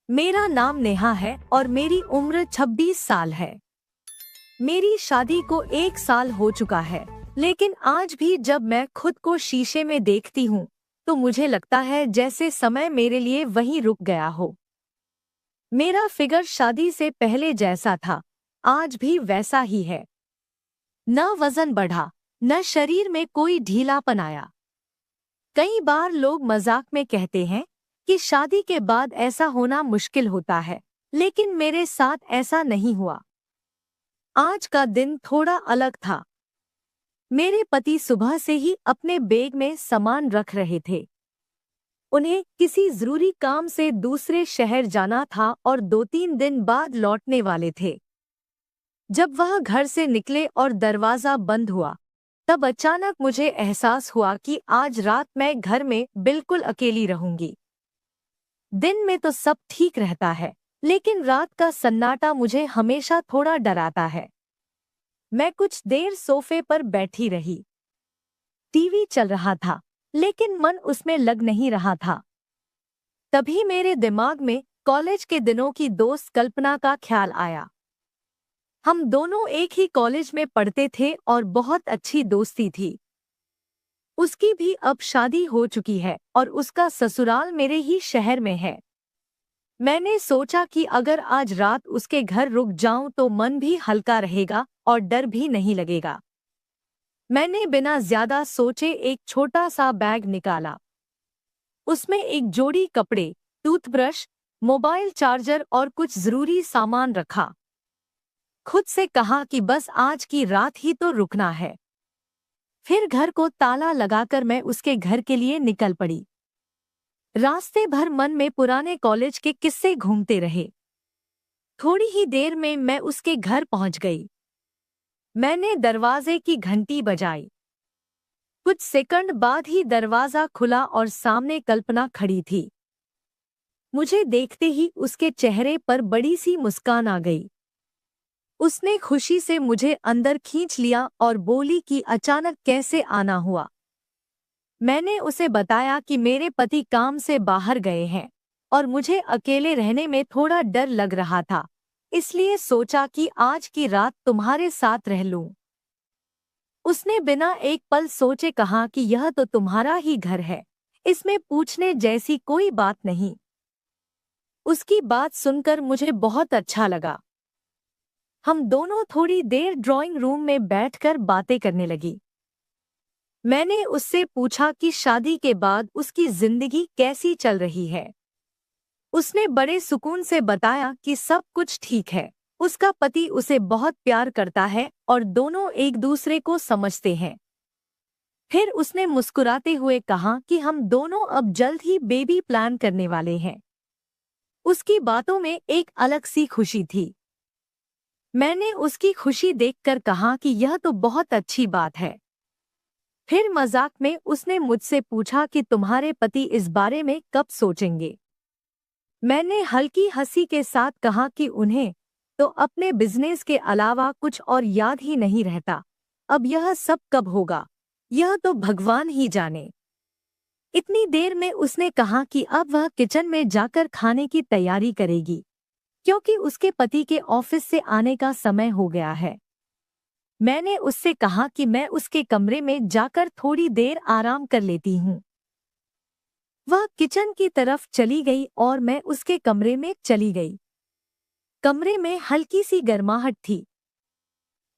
मेरा नाम नेहा है और मेरी उम्र 26 साल है। मेरी शादी को 1 साल हो चुका है, लेकिन आज भी जब मैं खुद को शीशे में देखती हूँ, तो मुझे लगता है जैसे समय मेरे लिए वहीं रुक गया हो। मेरा फिगर शादी से पहले जैसा था, आज भी वैसा ही है। न वजन बढ़ा, न शरीर में कोई ढीलापन आया। कई बार लोग मजाक में कहते हैं कि शादी के बाद ऐसा होना मुश्किल होता है, लेकिन मेरे साथ ऐसा नहीं हुआ। आज का दिन थोड़ा अलग था। मेरे पति सुबह से ही अपने बैग में सामान रख रहे थे। उन्हें किसी जरूरी काम से दूसरे शहर जाना था और 2-3 दिन बाद लौटने वाले थे। जब वह घर से निकले और दरवाजा बंद हुआ, तब अचानक मुझे एहसास हुआ कि आज रात मैं घर में बिल्कुल अकेली रहूंगी। दिन में तो सब ठीक रहता है, लेकिन रात का सन्नाटा मुझे हमेशा थोड़ा डराता है। मैं कुछ देर सोफे पर बैठी रही। टीवी चल रहा था, लेकिन मन उसमें लग नहीं रहा था। तभी मेरे दिमाग में कॉलेज के दिनों की दोस्त कल्पना का ख्याल आया। हम दोनों एक ही कॉलेज में पढ़ते थे और बहुत अच्छी दोस्ती थी। उसकी भी अब शादी हो चुकी है और उसका ससुराल मेरे ही शहर में है। मैंने सोचा कि अगर आज रात उसके घर रुक जाऊं तो मन भी हल्का रहेगा और डर भी नहीं लगेगा। मैंने बिना ज्यादा सोचे एक छोटा सा बैग निकाला। उसमें एक जोड़ी कपड़े, टूथब्रश, मोबाइल चार्जर और कुछ जरूरी सामान रखा। खुद से कहा कि बस आज की रात ही तो रुकना है। फिर घर को ताला लगाकर मैं उसके घर के लिए निकल पड़ी। रास्ते भर मन में पुराने कॉलेज के किस्से घूमते रहे। थोड़ी ही देर में मैं उसके घर पहुंच गई। मैंने दरवाजे की घंटी बजाई। कुछ सेकंड बाद ही दरवाजा खुला और सामने कल्पना खड़ी थी। मुझे देखते ही उसके चेहरे पर बड़ी सी मुस्कान आ गई। उसने खुशी से मुझे अंदर खींच लिया और बोली कि अचानक कैसे आना हुआ। मैंने उसे बताया कि मेरे पति काम से बाहर गए हैं और मुझे अकेले रहने में थोड़ा डर लग रहा था, इसलिए सोचा कि आज की रात तुम्हारे साथ रह लूं। उसने बिना एक पल सोचे कहा कि यह तो तुम्हारा ही घर है, इसमें पूछने जैसी कोई बात नहीं। उसकी बात सुनकर मुझे बहुत अच्छा लगा। हम दोनों थोड़ी देर ड्राइंग रूम में बैठकर बातें करने लगी। मैंने उससे पूछा कि शादी के बाद उसकी जिंदगी कैसी चल रही है। उसने बड़े सुकून से बताया कि सब कुछ ठीक है। उसका पति उसे बहुत प्यार करता है और दोनों एक दूसरे को समझते हैं। फिर उसने मुस्कुराते हुए कहा कि हम दोनों अब जल्द ही बेबी प्लान करने वाले हैं। उसकी बातों में एक अलग सी खुशी थी। मैंने उसकी खुशी देखकर कहा कि यह तो बहुत अच्छी बात है। फिर मजाक में उसने मुझसे पूछा कि तुम्हारे पति इस बारे में कब सोचेंगे। मैंने हल्की हंसी के साथ कहा कि उन्हें तो अपने बिजनेस के अलावा कुछ और याद ही नहीं रहता। अब यह सब कब होगा, यह तो भगवान ही जाने। इतनी देर में उसने कहा कि अब वह किचन में जाकर खाने की तैयारी करेगी, क्योंकि उसके पति के ऑफिस से आने का समय हो गया है। मैंने उससे कहा कि मैं उसके कमरे में जाकर थोड़ी देर आराम कर लेती हूँ। वह किचन की तरफ चली गई और मैं उसके कमरे में चली गई। कमरे में हल्की सी गर्माहट थी।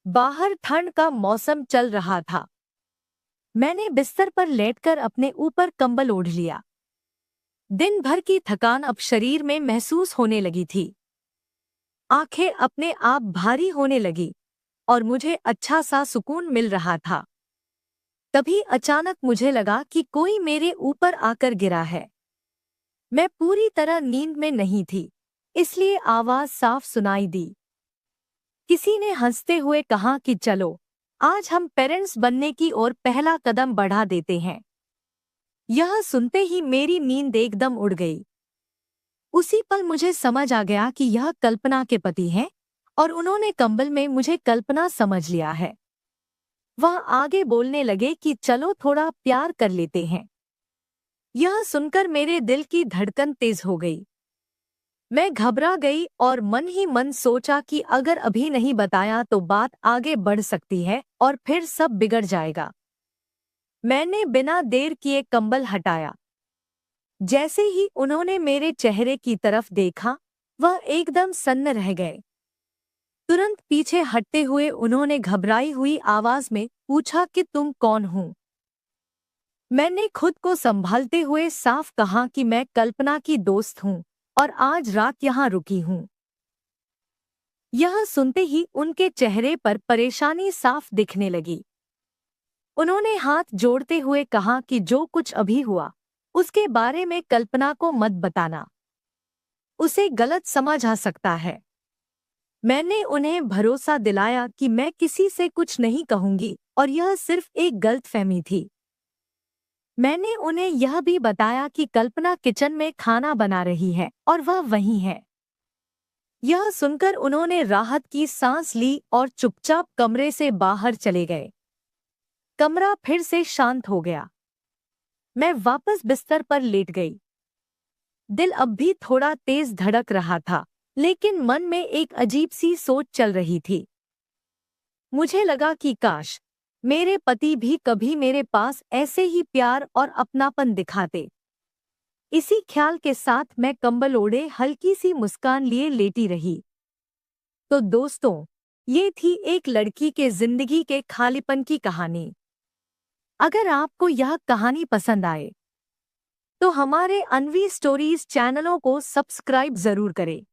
बाहर ठंड का मौसम चल रहा था। मैंने बिस्तर पर लेटकर अपने ऊपर कंबल ओढ़ लिया। दिन भर की थकान अब शरीर में महसूस होने लगी थी। आंखें अपने आप भारी होने लगी और मुझे अच्छा सा सुकून मिल रहा था। तभी अचानक मुझे लगा कि कोई मेरे ऊपर आकर गिरा है। मैं पूरी तरह नींद में नहीं थी, इसलिए आवाज साफ सुनाई दी। किसी ने हंसते हुए कहा कि चलो, आज हम पेरेंट्स बनने की ओर पहला कदम बढ़ा देते हैं। यह सुनते ही मेरी नींद एकदम उड़ गई। उसी पल मुझे समझ आ गया कि यह कल्पना के पति हैं और उन्होंने कंबल में मुझे कल्पना समझ लिया है। वह आगे बोलने लगे कि चलो थोड़ा प्यार कर लेते हैं। यह सुनकर मेरे दिल की धड़कन तेज हो गई। मैं घबरा गई और मन ही मन सोचा कि अगर अभी नहीं बताया तो बात आगे बढ़ सकती है और फिर सब बिगड़ जाएगा। मैंने बिना देर किए कंबल हटाया। जैसे ही उन्होंने मेरे चेहरे की तरफ देखा, वह एकदम सन्न रह गए। तुरंत पीछे हटते हुए उन्होंने घबराई हुई आवाज में पूछा कि तुम कौन हो? मैंने खुद को संभालते हुए साफ कहा कि मैं कल्पना की दोस्त हूँ और आज रात यहाँ रुकी हूँ। यह सुनते ही उनके चेहरे पर परेशानी साफ दिखने लगी। उन्होंने हाथ जोड़ते हुए कहा कि जो कुछ अभी हुआ, उसके बारे में कल्पना को मत बताना। उसे गलत समझ आ सकता है। मैंने उन्हें भरोसा दिलाया कि मैं किसी से कुछ नहीं कहूंगी और यह सिर्फ एक गलतफहमी थी। मैंने उन्हें यह भी बताया कि कल्पना किचन में खाना बना रही है और वह वहीं है। यह सुनकर उन्होंने राहत की सांस ली और चुपचाप कमरे से बाहर चले गए। कमरा फिर से शांत हो गया। मैं वापस बिस्तर पर लेट गई। दिल अब भी थोड़ा तेज धड़क रहा था, लेकिन मन में एक अजीब सी सोच चल रही थी। मुझे लगा कि काश मेरे पति भी कभी मेरे पास ऐसे ही प्यार और अपनापन दिखाते। इसी ख्याल के साथ मैं कंबल ओढ़े हल्की सी मुस्कान लिए लेटी रही। तो दोस्तों, ये थी एक लड़की के जिंदगी के खालीपन की कहानी। अगर आपको यह कहानी पसंद आए तो हमारे अनवी स्टोरीज चैनलों को सब्सक्राइब जरूर करें।